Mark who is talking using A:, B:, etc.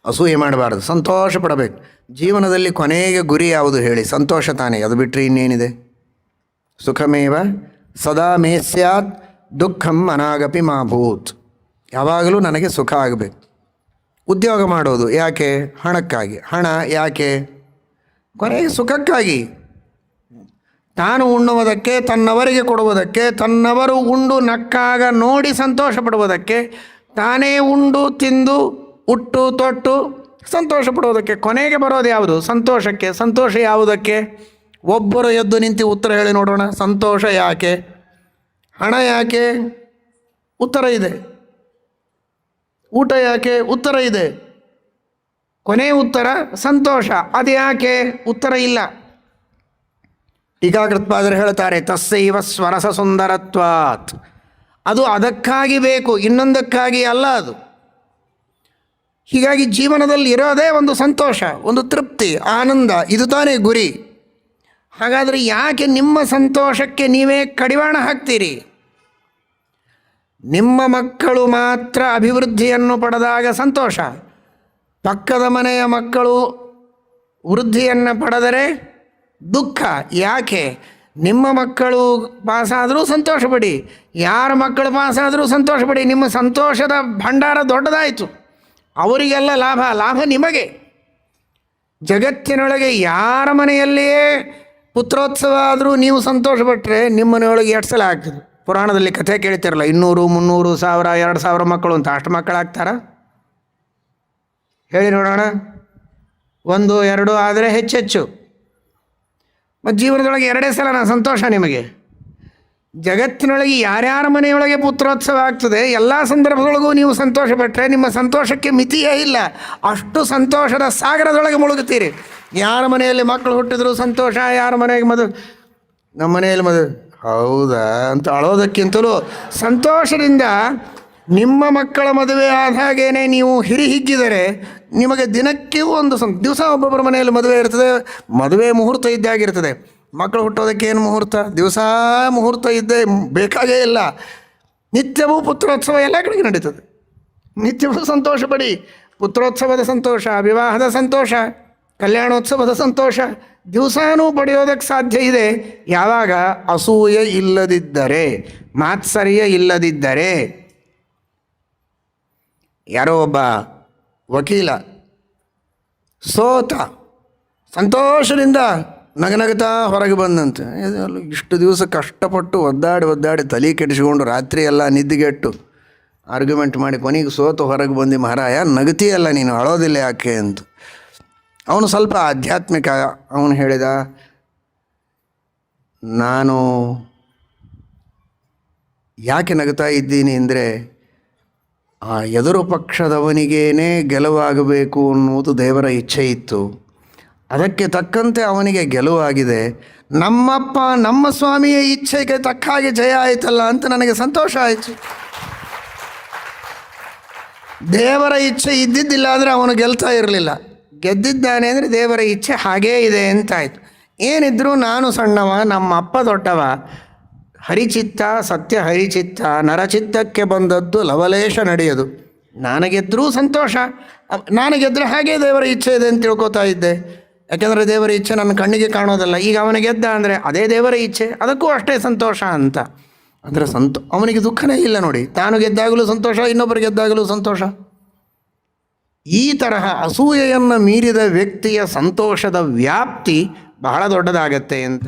A: ಅಸೂಯೆ ಮಾಡಬಾರ್ದು, ಸಂತೋಷ ಪಡಬೇಕು. ಜೀವನದಲ್ಲಿ ಕೊನೆಗೆ ಗುರಿ ಯಾವುದು ಹೇಳಿ? ಸಂತೋಷ ತಾನೇ. ಅದು ಬಿಟ್ಟರೆ ಇನ್ನೇನಿದೆ? ಸುಖಮೇವ ಸದಾ ಮೇ ಸ್ಯಾತ್ ದುಃಖಂ ಅನಾಗಪಿ ಮಾ ಭೂತ್. ಯಾವಾಗಲೂ ನನಗೆ ಸುಖ ಆಗಬೇಕು. ಉದ್ಯೋಗ ಮಾಡೋದು ಯಾಕೆ? ಹಣಕ್ಕಾಗಿ. ಹಣ ಯಾಕೆ? ಕೊನೆಗೆ ಸುಖಕ್ಕಾಗಿ. ತಾನು ಉಣ್ಣುವುದಕ್ಕೆ, ತನ್ನವರಿಗೆ ಕೊಡುವುದಕ್ಕೆ, ತನ್ನವರು ಉಂಡು ನಕ್ಕಾಗ ನೋಡಿ ಸಂತೋಷ ಪಡುವುದಕ್ಕೆ, ತಾನೇ ಉಂಡು ತಿಂದು ಉಟ್ಟು ತೊಟ್ಟು ಸಂತೋಷ ಪಡುವುದಕ್ಕೆ. ಕೊನೆಗೆ ಬರೋದು ಯಾವುದು? ಸಂತೋಷಕ್ಕೆ. ಸಂತೋಷ ಯಾವುದಕ್ಕೆ? ಒಬ್ಬರು ಎದ್ದು ನಿಂತು ಉತ್ತರ ಹೇಳಿ ನೋಡೋಣ. ಸಂತೋಷ ಯಾಕೆ? ಹಣ ಯಾಕೆ? ಉತ್ತರ ಇದೆ. ಊಟ ಯಾಕೆ? ಉತ್ತರ ಇದೆ. ಕೊನೆಯ ಉತ್ತರ ಸಂತೋಷ. ಅದು ಯಾಕೆ? ಉತ್ತರ ಇಲ್ಲ. ಟೀಕಾಕೃತ್ಪಾದರು ಹೇಳ್ತಾರೆ, ತಸ್ಸೈವ ಸ್ವರಸ ಸುಂದರತ್ವಾತ್. ಅದು ಅದಕ್ಕಾಗಿ ಬೇಕು, ಇನ್ನೊಂದಕ್ಕಾಗಿ ಅಲ್ಲ ಅದು. ಹೀಗಾಗಿ ಜೀವನದಲ್ಲಿ ಇರೋದೇ ಒಂದು ಸಂತೋಷ, ಒಂದು ತೃಪ್ತಿ, ಆನಂದ. ಇದು ತಾನೇ ಗುರಿ. ಹಾಗಾದರೆ ಯಾಕೆ ನಿಮ್ಮ ಸಂತೋಷಕ್ಕೆ ನೀವೇ ಕಡಿವಾಣ ಹಾಕ್ತೀರಿ? ನಿಮ್ಮ ಮಕ್ಕಳು ಮಾತ್ರ ಅಭಿವೃದ್ಧಿಯನ್ನು ಪಡೆದಾಗ ಸಂತೋಷ, ಪಕ್ಕದ ಮನೆಯ ಮಕ್ಕಳು ವೃದ್ಧಿಯನ್ನು ಪಡೆದರೆ ದುಃಖ. ಯಾಕೆ? ನಿಮ್ಮ ಮಕ್ಕಳು ಪಾಸಾದರೂ ಸಂತೋಷಪಡಿ, ಯಾರ ಮಕ್ಕಳು ಪಾಸಾದರೂ ಸಂತೋಷಪಡಿ. ನಿಮ್ಮ ಸಂತೋಷದ ಭಂಡಾರ ದೊಡ್ಡದಾಯಿತು. ಅವರಿಗೆಲ್ಲ ಲಾಭ, ಲಾಭ ನಿಮಗೆ. ಜಗತ್ತಿನೊಳಗೆ ಯಾರ ಮನೆಯಲ್ಲಿಯೇ ಪುತ್ರೋತ್ಸವ ಆದರೂ ನೀವು ಸಂತೋಷಪಟ್ಟರೆ ನಿಮ್ಮ ಮನೆಯೊಳಗೆ ಎಷ್ಟು ಸಲ ಆಗ್ತದೆ? ಪುರಾಣದಲ್ಲಿ ಕಥೆ ಕೇಳ್ತಿರಲ್ಲ, 200, 300, 1000, 2000 ಮಕ್ಕಳು ಅಂತ. ಅಷ್ಟು ಮಕ್ಕಳಾಗ್ತಾರ? ಹೇಳಿ ನೋಡೋಣ. 1, 2 ಆದರೆ ಹೆಚ್ಚೆಚ್ಚು. ಮತ್ತು ಜೀವನದೊಳಗೆ 2 ಸಲ ಸಂತೋಷ ನಿಮಗೆ. ಜಗತ್ತಿನೊಳಗೆ ಯಾರ್ಯಾರ ಮನೆಯೊಳಗೆ ಪುತ್ರೋತ್ಸವ ಆಗ್ತದೆ ಎಲ್ಲ ಸಂದರ್ಭದೊಳಗೂ ನೀವು ಸಂತೋಷಪಟ್ಟರೆ ನಿಮ್ಮ ಸಂತೋಷಕ್ಕೆ ಮಿತಿಯೇ ಇಲ್ಲ. ಅಷ್ಟು ಸಂತೋಷದ ಸಾಗರದೊಳಗೆ ಮುಳುಗುತ್ತೀರಿ. ಯಾರ ಮನೆಯಲ್ಲಿ ಮಕ್ಕಳು ಹುಟ್ಟಿದ್ರು ಸಂತೋಷ, ಯಾರ ಮನೆಗೆ ನಮ್ಮ ಮನೆಯಲ್ಲಿ ಹೌದಾ ಅಂತ ಅಳೋದಕ್ಕಿಂತಲೂ ಸಂತೋಷದಿಂದ ನಿಮ್ಮ ಮಕ್ಕಳ ಮದುವೆ ಆದ ಹಾಗೇನೆ ನೀವು ಹಿಗ್ಗಿದರೆ ನಿಮಗೆ ದಿನಕ್ಕೆ ಒಂದು ದಿವಸ ಒಬ್ಬೊಬ್ಬರ ಮನೆಯಲ್ಲಿ ಮದುವೆ ಇರ್ತದೆ. ಮದುವೆ ಮುಹೂರ್ತ ಇದ್ದಾಗಿರ್ತದೆ. ಮಕ್ಕಳು ಹುಟ್ಟೋದಕ್ಕೆ ಏನು ಮುಹೂರ್ತ? ದಿವಸ ಮುಹೂರ್ತ ಇದ್ದೇ ಬೇಕಾಗೇ ಇಲ್ಲ. ನಿತ್ಯವೂ ಪುತ್ರೋತ್ಸವ ಎಲ್ಲ ಕಡೆಗೆ ನಡೀತದೆ. ನಿತ್ಯವೂ ಸಂತೋಷ ಪಡಿ. ಪುತ್ರೋತ್ಸವದ ಸಂತೋಷ, ವಿವಾಹದ ಸಂತೋಷ, ಕಲ್ಯಾಣೋತ್ಸವದ ಸಂತೋಷ ದಿವಸಾನೂ ಪಡೆಯೋದಕ್ಕೆ ಸಾಧ್ಯ ಇದೆ. ಯಾವಾಗ? ಅಸೂಯೆ ಇಲ್ಲದಿದ್ದರೆ, ಮಾತ್ಸರ್ಯ ಇಲ್ಲದಿದ್ದರೆ. ಯಾರೋ ಒಬ್ಬ ವಕೀಲ ಸೋತ, ಸಂತೋಷದಿಂದ ನಗನಗತಾ ಹೊರಗೆ ಬಂದಂತೆ. ಇಷ್ಟು ದಿವಸ ಕಷ್ಟಪಟ್ಟು ಒದ್ದಾಡಿ ತಲೆ ಕೆಡಿಸಿಕೊಂಡು ರಾತ್ರಿ ಎಲ್ಲ ನಿದ್ದೆಗೆಟ್ಟು ಆರ್ಗ್ಯುಮೆಂಟ್ ಮಾಡಿ ಕೊನೆಗೆ ಸೋತು ಹೊರಗೆ ಬಂದು, ಮಹಾರಾಯ ನಗತಿಯಲ್ಲ ನೀನು, ಅಳೋದಿಲ್ಲ ಯಾಕೆ ಅಂತ. ಅವನು ಸ್ವಲ್ಪ ಆಧ್ಯಾತ್ಮಿಕ. ಅವನು ಹೇಳಿದ, ನಾನು ಯಾಕೆ ನಗ್ತಾ ಇದ್ದೀನಿ ಅಂದರೆ ಆ ಎದುರು ಪಕ್ಷದವನಿಗೇನೇ ಗೆಲುವಾಗಬೇಕು ಅನ್ನುವುದು ದೇವರ ಇಚ್ಛೆ ಇತ್ತು. ಅದಕ್ಕೆ ತಕ್ಕಂತೆ ಅವನಿಗೆ ಗೆಲುವಾಗಿದೆ. ನಮ್ಮಪ್ಪ ನಮ್ಮ ಸ್ವಾಮಿಯ ಇಚ್ಛೆಗೆ ತಕ್ಕ ಹಾಗೆ ಜಯ ಆಯಿತಲ್ಲ ಅಂತ ನನಗೆ ಸಂತೋಷ ಆಯಿತು. ದೇವರ ಇಚ್ಛೆ ಇದ್ದಿದ್ದಿಲ್ಲ ಅಂದರೆ ಅವನು ಗೆಲ್ತಾ ಇರಲಿಲ್ಲ. ಗೆದ್ದಿದ್ದಾನೆ ಅಂದರೆ ದೇವರ ಇಚ್ಛೆ ಹಾಗೇ ಇದೆ ಅಂತಾಯಿತು. ಏನಿದ್ರೂ ನಾನು ಸಣ್ಣವ, ನಮ್ಮ ಅಪ್ಪ ದೊಡ್ಡವ. ಹರಿಚಿತ್ತ, ಸತ್ಯ ಹರಿಚಿತ್ತ, ನರಚಿತ್ತಕ್ಕೆ ಬಂದದ್ದು ಲವಲೇಶ ನಡೆಯೋದು. ನಾನು ಗೆದ್ದರೂ ಸಂತೋಷ, ನಾನು ಗೆದ್ದರೆ ಹಾಗೇ ದೇವರ ಇಚ್ಛೆ ಇದೆ ಅಂತ ತಿಳ್ಕೊತಾ ಇದ್ದೆ. ಯಾಕೆಂದರೆ ದೇವರ ಇಚ್ಛೆ ನನ್ನ ಕಣ್ಣಿಗೆ ಕಾಣೋದಲ್ಲ. ಈಗ ಅವನ ಗೆದ್ದ ಅಂದರೆ ಅದೇ ದೇವರ ಇಚ್ಛೆ, ಅದಕ್ಕೂ ಅಷ್ಟೇ ಸಂತೋಷ ಅಂತ. ಅಂದರೆ ಅವನಿಗೆ ದುಃಖನೇ ಇಲ್ಲ ನೋಡಿ. ತಾನು ಗೆದ್ದಾಗಲೂ ಸಂತೋಷ, ಇನ್ನೊಬ್ಬರು ಗೆದ್ದಾಗಲೂ ಸಂತೋಷ. ಈ ತರಹ ಅಸೂಯೆಯನ್ನು ಮೀರಿದ ವ್ಯಕ್ತಿಯ ಸಂತೋಷದ ವ್ಯಾಪ್ತಿ ಬಹಳ ದೊಡ್ಡದಾಗತ್ತೆ ಅಂತ.